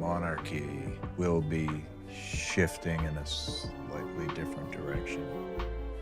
monarchy will be shifting in a slightly different direction.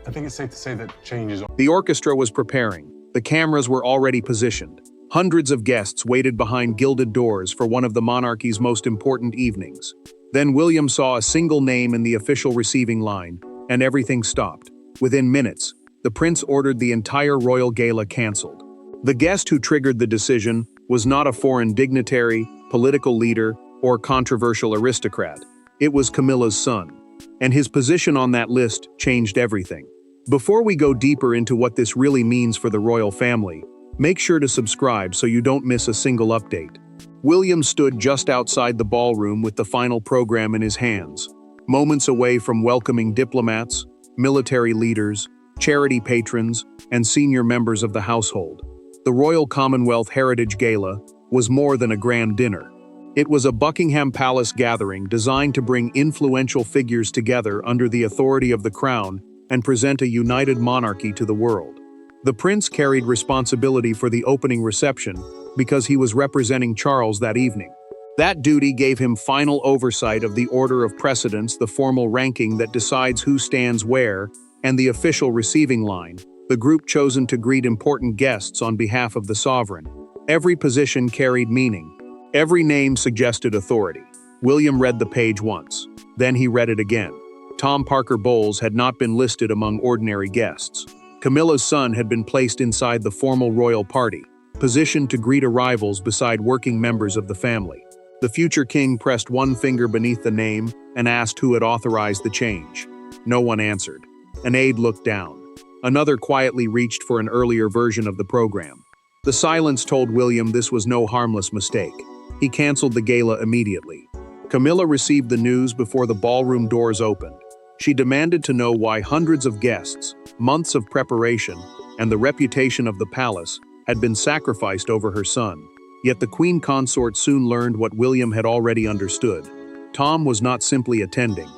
I think it's safe to say that change is... The orchestra was preparing. The cameras were already positioned. Hundreds of guests waited behind gilded doors for one of the monarchy's most important evenings. Then William saw a single name in the official receiving line, and everything stopped. Within minutes, the prince ordered the entire royal gala cancelled. The guest who triggered the decision was not a foreign dignitary, political leader, or controversial aristocrat. It was Camilla's son. And his position on that list changed everything. Before we go deeper into what this really means for the royal family, make sure to subscribe so you don't miss a single update. William stood just outside the ballroom with the final program in his hands, moments away from welcoming diplomats, military leaders, charity patrons, and senior members of the household. The Royal Commonwealth Heritage Gala was more than a grand dinner. It was a Buckingham Palace gathering designed to bring influential figures together under the authority of the crown and present a united monarchy to the world. The prince carried responsibility for the opening reception because he was representing Charles that evening. That duty gave him final oversight of the order of precedence, the formal ranking that decides who stands where, and the official receiving line, the group chosen to greet important guests on behalf of the sovereign. Every position carried meaning. Every name suggested authority. William read the page once. Then he read it again. Tom Parker Bowles had not been listed among ordinary guests. Camilla's son had been placed inside the formal royal party, positioned to greet arrivals beside working members of the family. The future king pressed one finger beneath the name and asked who had authorized the change. No one answered. An aide looked down. Another quietly reached for an earlier version of the program. The silence told William this was no harmless mistake. He canceled the gala immediately. Camilla received the news before the ballroom doors opened. She demanded to know why hundreds of guests, months of preparation, and the reputation of the palace had been sacrificed over her son. Yet the queen consort soon learned what William had already understood. Tom was not simply attending.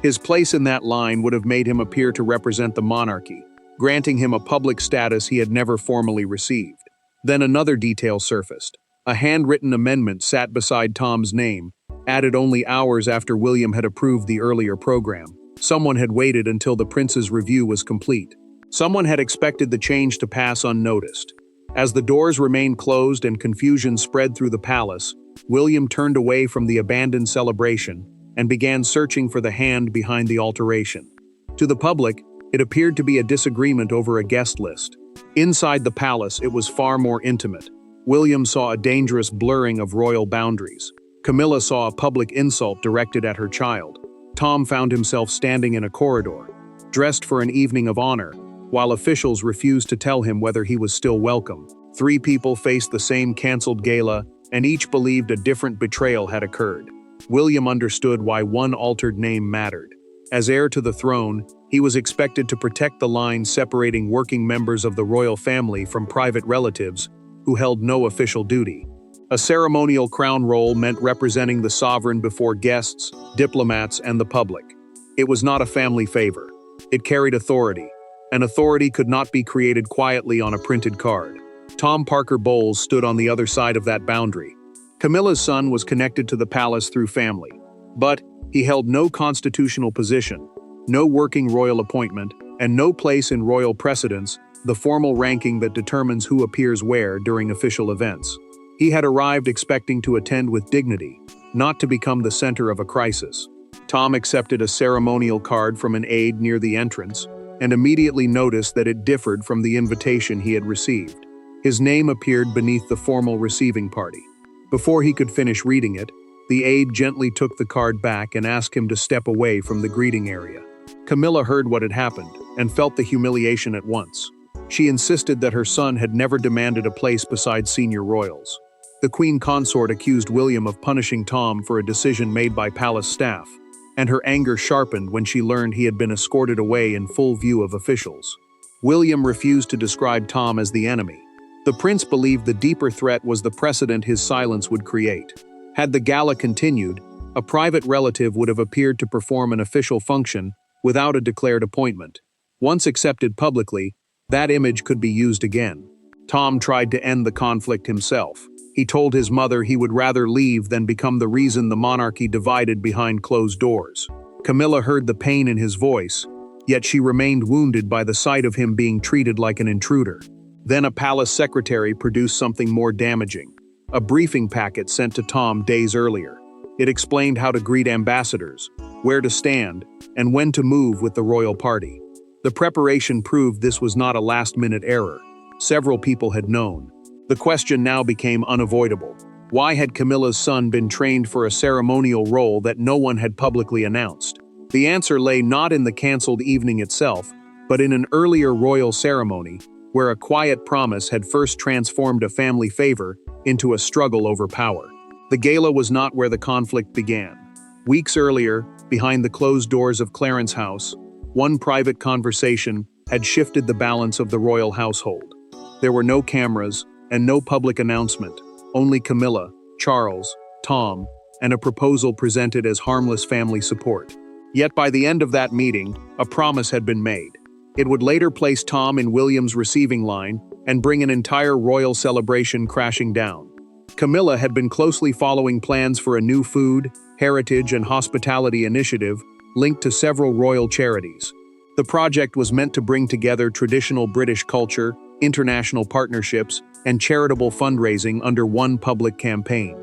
His place in that line would have made him appear to represent the monarchy, granting him a public status he had never formally received. Then another detail surfaced. A handwritten amendment sat beside Tom's name, added only hours after William had approved the earlier program. Someone had waited until the prince's review was complete. Someone had expected the change to pass unnoticed. As the doors remained closed and confusion spread through the palace, William turned away from the abandoned celebration and began searching for the hand behind the alteration. To the public, it appeared to be a disagreement over a guest list. Inside the palace, it was far more intimate. William saw a dangerous blurring of royal boundaries. Camilla saw a public insult directed at her child. Tom found himself standing in a corridor, dressed for an evening of honor, while officials refused to tell him whether he was still welcome. Three people faced the same canceled gala, and each believed a different betrayal had occurred. William understood why one altered name mattered. As heir to the throne, he was expected to protect the line separating working members of the royal family from private relatives who held no official duty. A ceremonial crown roll meant representing the sovereign before guests, diplomats, and the public. It was not a family favor. It carried authority, and authority could not be created quietly on a printed card. Tom Parker Bowles stood on the other side of that boundary. Camilla's son was connected to the palace through family, but he held no constitutional position, no working royal appointment, and no place in royal precedence, the formal ranking that determines who appears where during official events. He had arrived expecting to attend with dignity, not to become the center of a crisis. Tom accepted a ceremonial card from an aide near the entrance and immediately noticed that it differed from the invitation he had received. His name appeared beneath the formal receiving party. Before he could finish reading it, the aide gently took the card back and asked him to step away from the greeting area. Camilla heard what had happened and felt the humiliation at once. She insisted that her son had never demanded a place beside senior royals. The queen consort accused William of punishing Tom for a decision made by palace staff, and her anger sharpened when she learned he had been escorted away in full view of officials. William refused to describe Tom as the enemy. The prince believed the deeper threat was the precedent his silence would create. Had the gala continued, a private relative would have appeared to perform an official function without a declared appointment. Once accepted publicly, that image could be used again. Tom tried to end the conflict himself. He told his mother he would rather leave than become the reason the monarchy divided behind closed doors. Camilla heard the pain in his voice, yet she remained wounded by the sight of him being treated like an intruder. Then a palace secretary produced something more damaging. A briefing packet sent to Tom days earlier. It explained how to greet ambassadors, where to stand, and when to move with the royal party. The preparation proved this was not a last-minute error. Several people had known. The question now became unavoidable. Why had Camilla's son been trained for a ceremonial role that no one had publicly announced? The answer lay not in the cancelled evening itself, but in an earlier royal ceremony, where a quiet promise had first transformed a family favor into a struggle over power. The gala was not where the conflict began. Weeks earlier, behind the closed doors of Clarence House, one private conversation had shifted the balance of the royal household. There were no cameras and no public announcement, only Camilla, Charles, Tom, and a proposal presented as harmless family support. Yet by the end of that meeting, a promise had been made. It would later place Tom in William's receiving line and bring an entire royal celebration crashing down. Camilla had been closely following plans for a new food, heritage, and hospitality initiative linked to several royal charities. The project was meant to bring together traditional British culture, international partnerships, and charitable fundraising under one public campaign.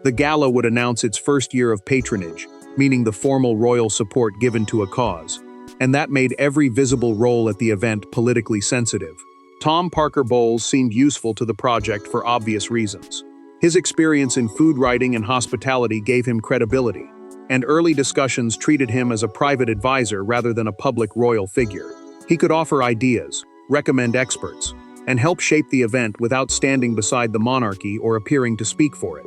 The gala would announce its first year of patronage, meaning the formal royal support given to a cause, and that made every visible role at the event politically sensitive. Tom Parker Bowles seemed useful to the project for obvious reasons. His experience in food writing and hospitality gave him credibility, and early discussions treated him as a private advisor rather than a public royal figure. He could offer ideas, recommend experts, and help shape the event without standing beside the monarchy or appearing to speak for it.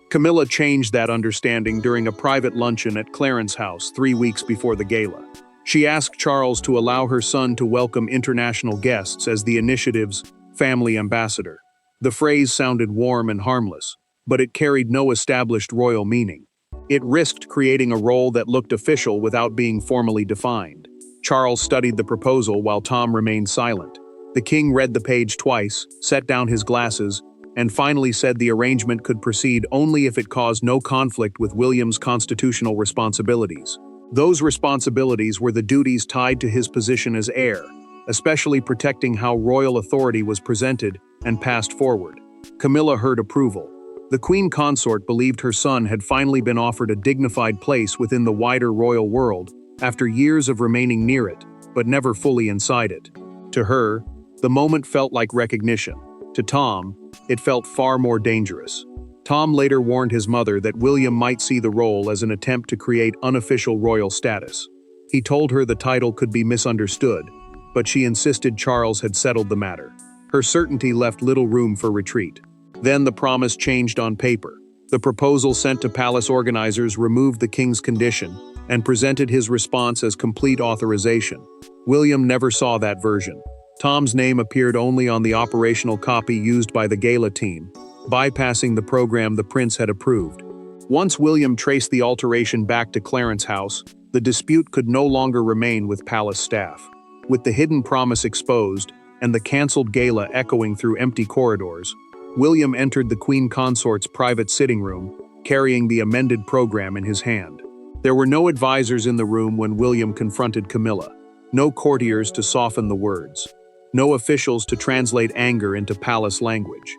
Camilla changed that understanding during a private luncheon at Clarence House 3 weeks before the gala. She asked Charles to allow her son to welcome international guests as the initiative's family ambassador. The phrase sounded warm and harmless, but it carried no established royal meaning. It risked creating a role that looked official without being formally defined. Charles studied the proposal while Tom remained silent. The king read the page twice, set down his glasses, and finally said the arrangement could proceed only if it caused no conflict with William's constitutional responsibilities. Those responsibilities were the duties tied to his position as heir, especially protecting how royal authority was presented and passed forward. Camilla heard approval. The queen consort believed her son had finally been offered a dignified place within the wider royal world after years of remaining near it, but never fully inside it. To her, the moment felt like recognition. To Tom, it felt far more dangerous. Tom later warned his mother that William might see the role as an attempt to create unofficial royal status. He told her the title could be misunderstood, but she insisted Charles had settled the matter. Her certainty left little room for retreat. Then the promise changed on paper. The proposal sent to palace organizers removed the king's condition and presented his response as complete authorization. William never saw that version. Tom's name appeared only on the operational copy used by the gala team, bypassing the program the prince had approved. Once William traced the alteration back to Clarence House, the dispute could no longer remain with palace staff. With the hidden promise exposed and the cancelled gala echoing through empty corridors, William entered the queen consort's private sitting room, carrying the amended program in his hand. There were no advisors in the room when William confronted Camilla, no courtiers to soften the words, no officials to translate anger into palace language.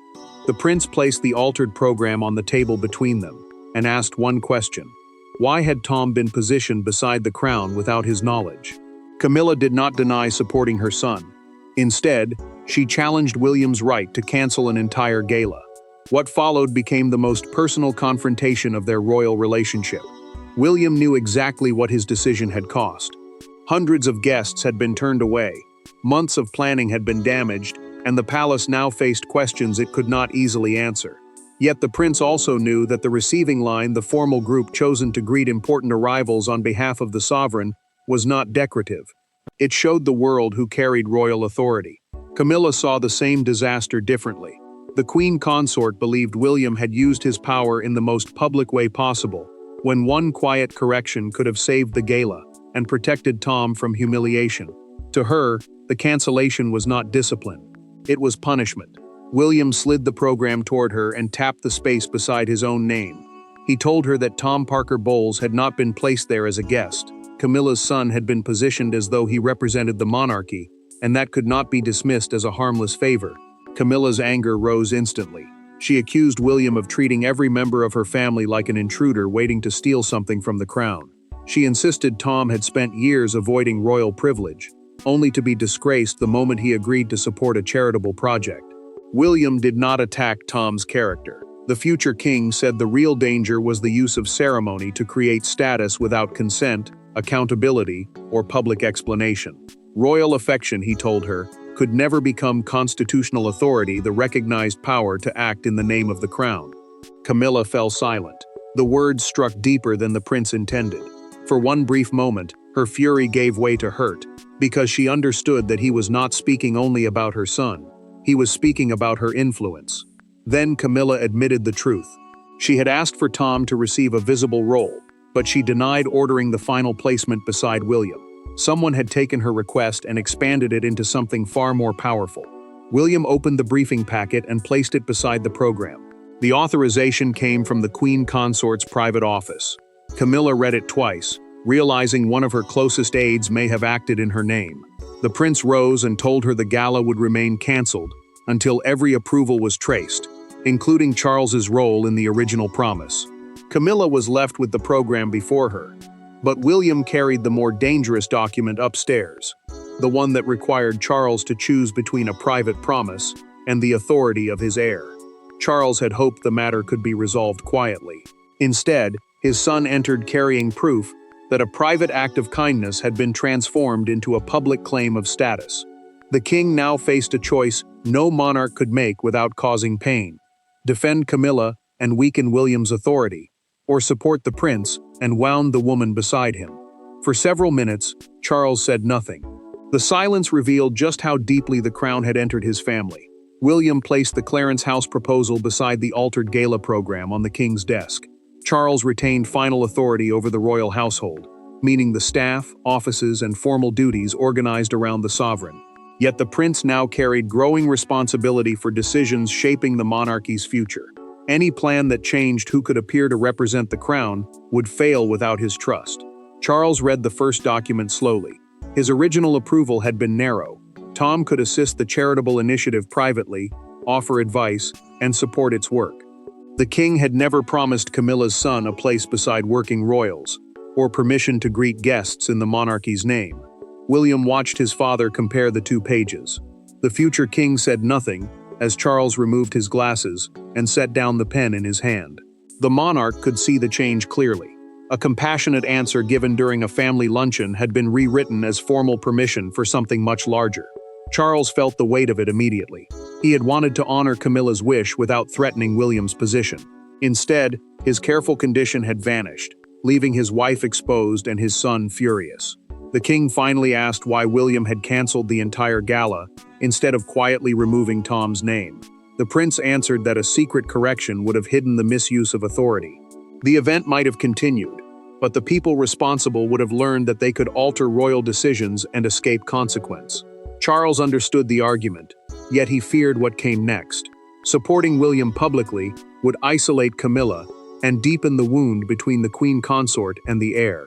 The prince placed the altered program on the table between them and asked one question: why had Tom been positioned beside the crown without his knowledge? Camilla did not deny supporting her son. Instead, she challenged William's right to cancel an entire gala. What followed became the most personal confrontation of their royal relationship. William knew exactly what his decision had cost. Hundreds of guests had been turned away, months of planning had been damaged, and the palace now faced questions it could not easily answer. Yet the prince also knew that the receiving line, the formal group chosen to greet important arrivals on behalf of the sovereign, was not decorative. It showed the world who carried royal authority. Camilla saw the same disaster differently. The queen consort believed William had used his power in the most public way possible, when one quiet correction could have saved the gala and protected Tom from humiliation. To her, the cancellation was not discipline. It was punishment. William slid the program toward her and tapped the space beside his own name. He told her that Tom Parker Bowles had not been placed there as a guest. Camilla's son had been positioned as though he represented the monarchy, and that could not be dismissed as a harmless favor. Camilla's anger rose instantly. She accused William of treating every member of her family like an intruder waiting to steal something from the crown. She insisted Tom had spent years avoiding royal privilege, only to be disgraced the moment he agreed to support a charitable project. William did not attack Tom's character. The future king said the real danger was the use of ceremony to create status without consent, accountability, or public explanation. Royal affection, he told her, could never become constitutional authority, the recognized power to act in the name of the crown. Camilla fell silent. The words struck deeper than the prince intended. For one brief moment, her fury gave way to hurt, because she understood that he was not speaking only about her son. He was speaking about her influence. Then Camilla admitted the truth. She had asked for Tom to receive a visible role, but she denied ordering the final placement beside William. Someone had taken her request and expanded it into something far more powerful. William opened the briefing packet and placed it beside the program. The authorization came from the Queen Consort's private office. Camilla read it twice, realizing one of her closest aides may have acted in her name. The prince rose and told her the gala would remain cancelled until every approval was traced, including Charles's role in the original promise. Camilla was left with the program before her, but William carried the more dangerous document upstairs, the one that required Charles to choose between a private promise and the authority of his heir. Charles had hoped the matter could be resolved quietly. Instead, his son entered carrying proof that a private act of kindness had been transformed into a public claim of status. The king now faced a choice no monarch could make without causing pain: defend Camilla and weaken William's authority, or support the prince and wound the woman beside him. For several minutes, Charles said nothing. The silence revealed just how deeply the crown had entered his family. William placed the Clarence House proposal beside the altered Gala program on the king's desk. Charles retained final authority over the royal household, meaning the staff, offices, and formal duties organized around the sovereign. Yet the prince now carried growing responsibility for decisions shaping the monarchy's future. Any plan that changed who could appear to represent the crown would fail without his trust. Charles read the first document slowly. His original approval had been narrow. Tom could assist the charitable initiative privately, offer advice, and support its work. The king had never promised Camilla's son a place beside working royals, or permission to greet guests in the monarchy's name. William watched his father compare the two pages. The future king said nothing as Charles removed his glasses and set down the pen in his hand. The monarch could see the change clearly. A compassionate answer given during a family luncheon had been rewritten as formal permission for something much larger. Charles felt the weight of it immediately. He had wanted to honor Camilla's wish without threatening William's position. Instead, his careful condition had vanished, leaving his wife exposed and his son furious. The king finally asked why William had canceled the entire gala, instead of quietly removing Tom's name. The prince answered that a secret correction would have hidden the misuse of authority. The event might have continued, but the people responsible would have learned that they could alter royal decisions and escape consequence. Charles understood the argument, yet he feared what came next. Supporting William publicly would isolate Camilla and deepen the wound between the queen consort and the heir.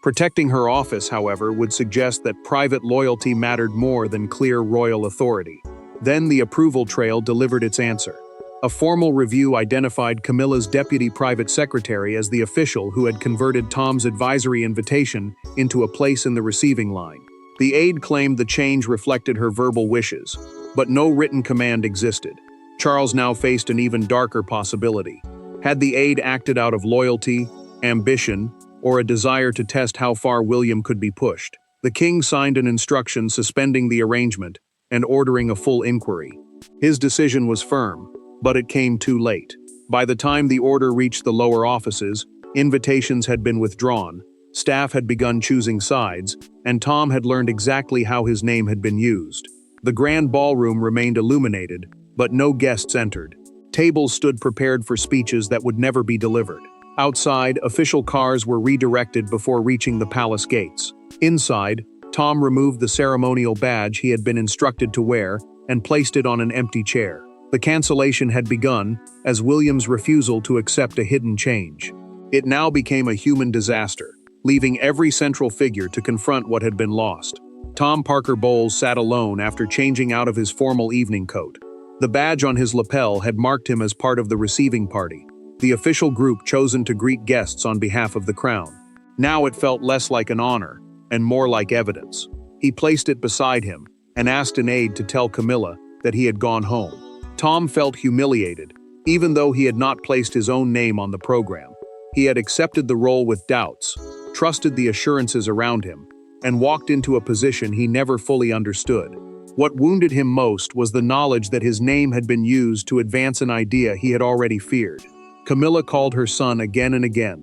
Protecting her office, however, would suggest that private loyalty mattered more than clear royal authority. Then the approval trail delivered its answer. A formal review identified Camilla's deputy private secretary as the official who had converted Tom's advisory invitation into a place in the receiving line. The aide claimed the change reflected her verbal wishes, but no written command existed. Charles now faced an even darker possibility. Had the aide acted out of loyalty, ambition, or a desire to test how far William could be pushed? The king signed an instruction suspending the arrangement and ordering a full inquiry. His decision was firm, but it came too late. By the time the order reached the lower offices, invitations had been withdrawn, staff had begun choosing sides, and Tom had learned exactly how his name had been used. The grand ballroom remained illuminated, but no guests entered. Tables stood prepared for speeches that would never be delivered. Outside, official cars were redirected before reaching the palace gates. Inside, Tom removed the ceremonial badge he had been instructed to wear and placed it on an empty chair. The cancellation had begun, as William's refusal to accept a hidden change. It now became a human disaster, leaving every central figure to confront what had been lost. Tom Parker Bowles sat alone after changing out of his formal evening coat. The badge on his lapel had marked him as part of the receiving party, the official group chosen to greet guests on behalf of the crown. Now it felt less like an honor, and more like evidence. He placed it beside him, and asked an aide to tell Camilla that he had gone home. Tom felt humiliated, even though he had not placed his own name on the program. He had accepted the role with doubts, trusted the assurances around him, and walked into a position he never fully understood. What wounded him most was the knowledge that his name had been used to advance an idea he had already feared. Camilla called her son again and again.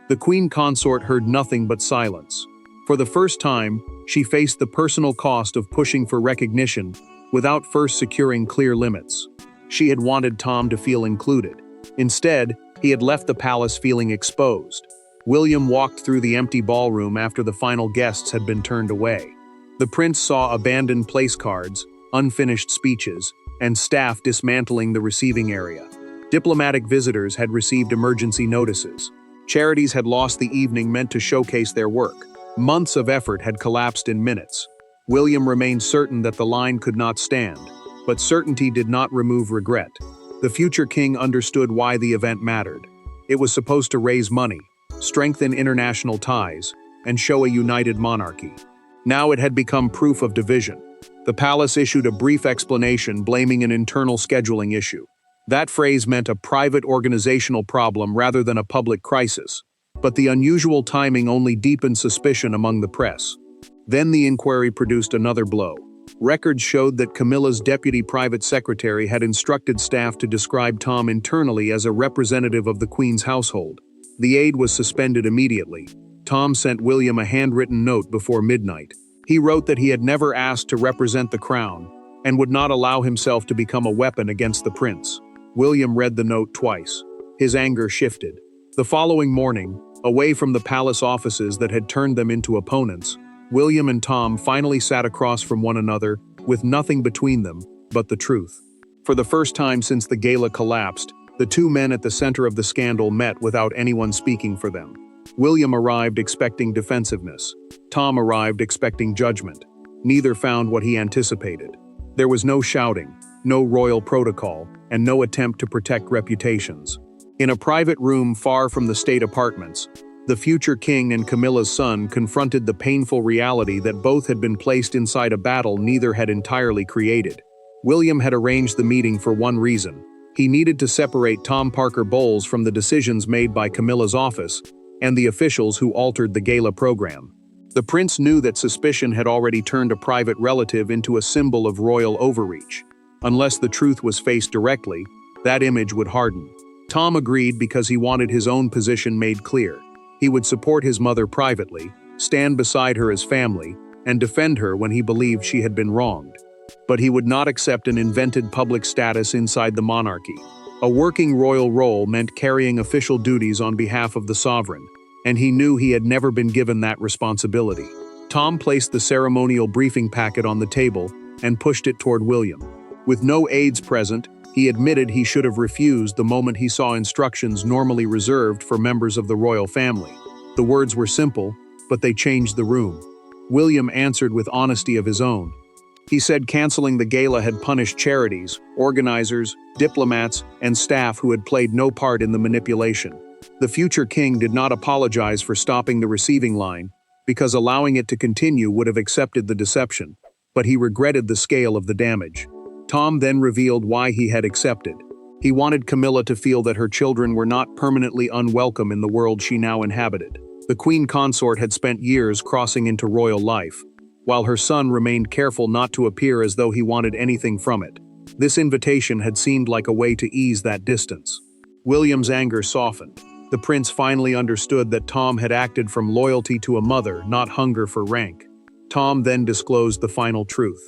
The queen consort heard nothing but silence. For the first time, she faced the personal cost of pushing for recognition without first securing clear limits. She had wanted Tom to feel included. Instead, he had left the palace feeling exposed. William walked through the empty ballroom after the final guests had been turned away. The prince saw abandoned place cards, unfinished speeches, and staff dismantling the receiving area. Diplomatic visitors had received emergency notices. Charities had lost the evening meant to showcase their work. Months of effort had collapsed in minutes. William remained certain that the line could not stand, but certainty did not remove regret. The future king understood why the event mattered. It was supposed to raise money, strengthen international ties, and show a united monarchy. Now it had become proof of division. The palace issued a brief explanation blaming an internal scheduling issue. That phrase meant a private organizational problem rather than a public crisis. But the unusual timing only deepened suspicion among the press. Then the inquiry produced another blow. Records showed that Camilla's deputy private secretary had instructed staff to describe Tom internally as a representative of the Queen's household. The aide was suspended immediately. Tom sent William a handwritten note before midnight. He wrote that he had never asked to represent the crown and would not allow himself to become a weapon against the prince. William read the note twice. His anger shifted. The following morning, away from the palace offices that had turned them into opponents, William and Tom finally sat across from one another with nothing between them but the truth. For the first time since the gala collapsed, the two men at the center of the scandal met without anyone speaking for them. William arrived expecting defensiveness. Tom arrived expecting judgment. Neither found what he anticipated. There was no shouting, no royal protocol, and no attempt to protect reputations. In a private room far from the state apartments, the future king and Camilla's son confronted the painful reality that both had been placed inside a battle neither had entirely created. William had arranged the meeting for one reason. He needed to separate Tom Parker Bowles from the decisions made by Camilla's office and the officials who altered the gala program. The prince knew that suspicion had already turned a private relative into a symbol of royal overreach. Unless the truth was faced directly, that image would harden. Tom agreed because he wanted his own position made clear. He would support his mother privately, stand beside her as family, and defend her when he believed she had been wronged. But he would not accept an invented public status inside the monarchy. A working royal role meant carrying official duties on behalf of the sovereign, and he knew he had never been given that responsibility. Tom placed the ceremonial briefing packet on the table and pushed it toward William. With no aides present, he admitted he should have refused the moment he saw instructions normally reserved for members of the royal family. The words were simple, but they changed the room. William answered with honesty of his own. He said canceling the gala had punished charities, organizers, diplomats, and staff who had played no part in the manipulation. The future king did not apologize for stopping the receiving line, because allowing it to continue would have accepted the deception, but he regretted the scale of the damage. Tom then revealed why he had accepted. He wanted Camilla to feel that her children were not permanently unwelcome in the world she now inhabited. The queen consort had spent years crossing into royal life, while her son remained careful not to appear as though he wanted anything from it. This invitation had seemed like a way to ease that distance. William's anger softened. The prince finally understood that Tom had acted from loyalty to a mother, not hunger for rank. Tom then disclosed the final truth.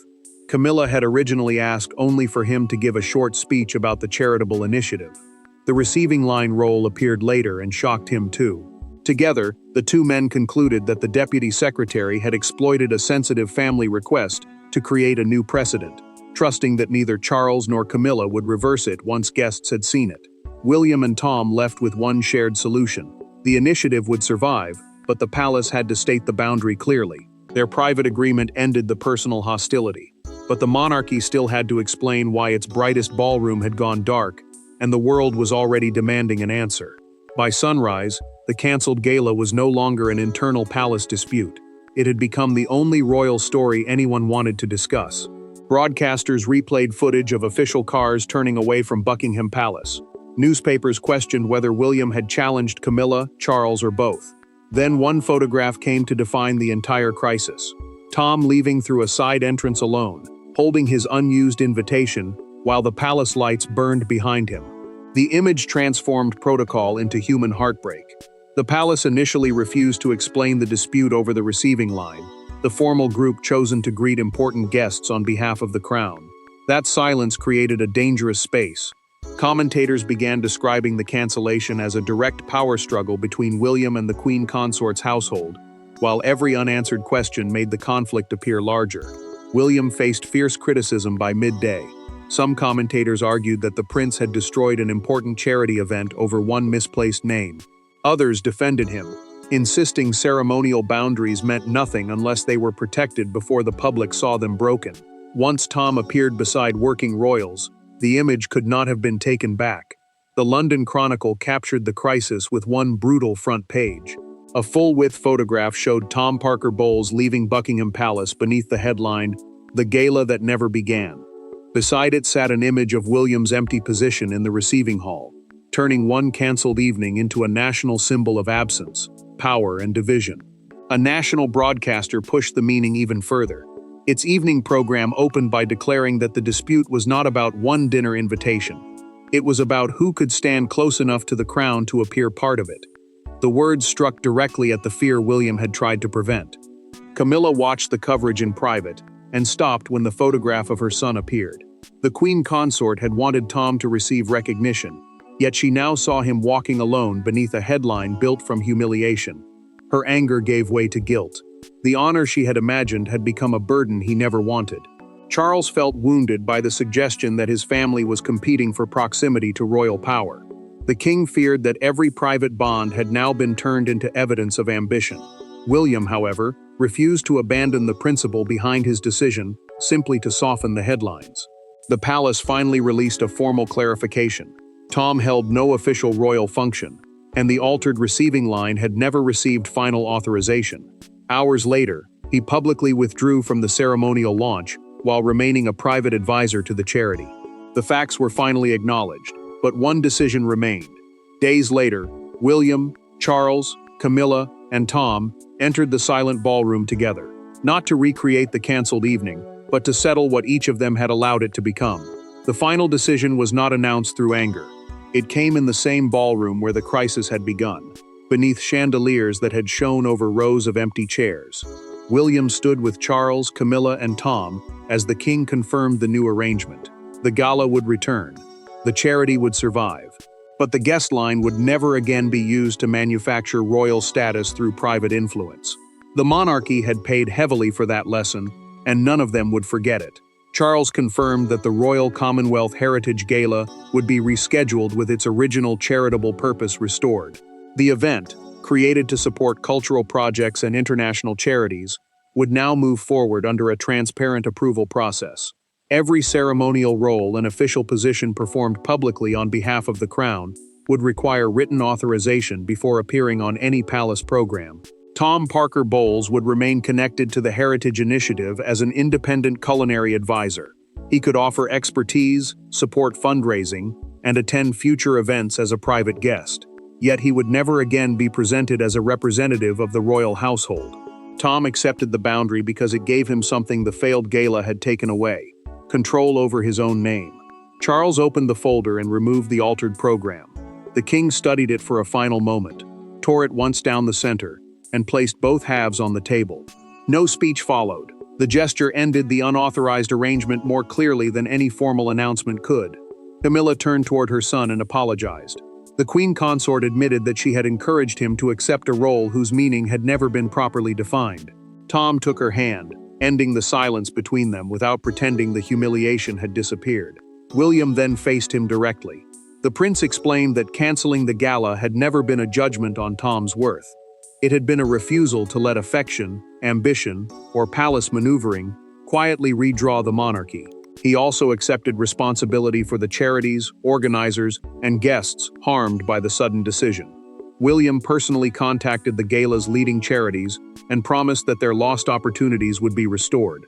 Camilla had originally asked only for him to give a short speech about the charitable initiative. The receiving line role appeared later and shocked him too. Together, the two men concluded that the deputy secretary had exploited a sensitive family request to create a new precedent. trusting that neither Charles nor Camilla would reverse it once guests had seen it. William and Tom left with one shared solution. The initiative would survive, but the palace had to state the boundary clearly. Their private agreement ended the personal hostility. But the monarchy still had to explain why its brightest ballroom had gone dark, and the world was already demanding an answer. By sunrise, the cancelled gala was no longer an internal palace dispute. It had become the only royal story anyone wanted to discuss. Broadcasters replayed footage of official cars turning away from Buckingham Palace. Newspapers questioned whether William had challenged Camilla, Charles, or both. Then one photograph came to define the entire crisis. Tom leaving through a side entrance alone, holding his unused invitation, while the palace lights burned behind him. The image transformed protocol into human heartbreak. The palace initially refused to explain the dispute over the receiving line, the formal group chosen to greet important guests on behalf of the crown. That silence created a dangerous space. Commentators began describing the cancellation as a direct power struggle between William and the Queen Consort's household, while every unanswered question made the conflict appear larger. William faced fierce criticism by midday. Some commentators argued that the prince had destroyed an important charity event over one misplaced name. Others defended him, insisting ceremonial boundaries meant nothing unless they were protected before the public saw them broken. Once Tom appeared beside working royals, the image could not have been taken back. The London Chronicle captured the crisis with one brutal front page. A full-width photograph showed Tom Parker Bowles leaving Buckingham Palace beneath the headline, "The Gala That Never Began." Beside it sat an image of William's empty position in the receiving hall, turning one cancelled evening into a national symbol of absence, power, and division. A national broadcaster pushed the meaning even further. Its evening program opened by declaring that the dispute was not about one dinner invitation. It was about who could stand close enough to the crown to appear part of it. The words struck directly at the fear William had tried to prevent. Camilla watched the coverage in private and stopped when the photograph of her son appeared. The Queen Consort had wanted Tom to receive recognition, yet she now saw him walking alone beneath a headline built from humiliation. Her anger gave way to guilt. The honor she had imagined had become a burden he never wanted. Charles felt wounded by the suggestion that his family was competing for proximity to royal power. The king feared that every private bond had now been turned into evidence of ambition. William, however, refused to abandon the principle behind his decision simply to soften the headlines. The palace finally released a formal clarification. Tom held no official royal function, and the altered receiving line had never received final authorization. Hours later, he publicly withdrew from the ceremonial launch while remaining a private advisor to the charity. The facts were finally acknowledged, but one decision remained. Days later, William, Charles, Camilla, and Tom entered the silent ballroom together, not to recreate the cancelled evening, but to settle what each of them had allowed it to become. The final decision was not announced through anger. It came in the same ballroom where the crisis had begun, beneath chandeliers that had shone over rows of empty chairs. William stood with Charles, Camilla, and Tom as the king confirmed the new arrangement. The gala would return. The charity would survive. But the guest line would never again be used to manufacture royal status through private influence. The monarchy had paid heavily for that lesson, and none of them would forget it. Charles confirmed that the Royal Commonwealth Heritage Gala would be rescheduled with its original charitable purpose restored. The event, created to support cultural projects and international charities, would now move forward under a transparent approval process. Every ceremonial role and official position performed publicly on behalf of the crown would require written authorization before appearing on any palace program. Tom Parker Bowles would remain connected to the Heritage Initiative as an independent culinary advisor. He could offer expertise, support fundraising, and attend future events as a private guest. Yet he would never again be presented as a representative of the royal household. Tom accepted the boundary because it gave him something the failed gala had taken away: control over his own name. Charles opened the folder and removed the altered program. The king studied it for a final moment, tore it once down the center, and placed both halves on the table. No speech followed. The gesture ended the unauthorized arrangement more clearly than any formal announcement could. Camilla turned toward her son and apologized. The Queen Consort admitted that she had encouraged him to accept a role whose meaning had never been properly defined. Tom took her hand, ending the silence between them without pretending the humiliation had disappeared. William then faced him directly. The prince explained that canceling the gala had never been a judgment on Tom's worth. It had been a refusal to let affection, ambition, or palace maneuvering quietly redraw the monarchy. He also accepted responsibility for the charities, organizers, and guests harmed by the sudden decision. William personally contacted the gala's leading charities and promised that their lost opportunities would be restored.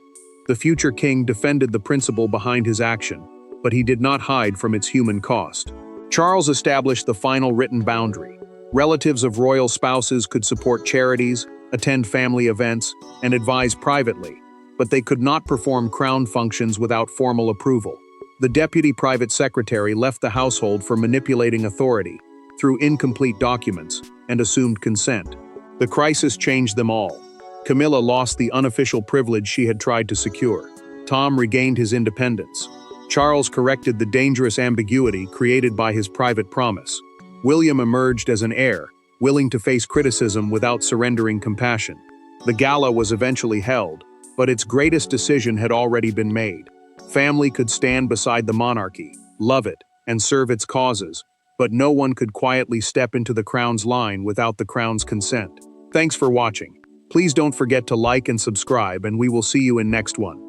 The future king defended the principle behind his action, but he did not hide from its human cost. Charles established the final written boundary. Relatives of royal spouses could support charities, attend family events, and advise privately, but they could not perform crown functions without formal approval. The deputy private secretary left the household for manipulating authority through incomplete documents and assumed consent. The crisis changed them all. Camilla lost the unofficial privilege she had tried to secure. Tom regained his independence. Charles corrected the dangerous ambiguity created by his private promise. William emerged as an heir, willing to face criticism without surrendering compassion. The gala was eventually held, but its greatest decision had already been made. Family could stand beside the monarchy, love it, and serve its causes, but no one could quietly step into the crown's line without the crown's consent. Thanks for watching. Please don't forget to like and subscribe, and we will see you in next one.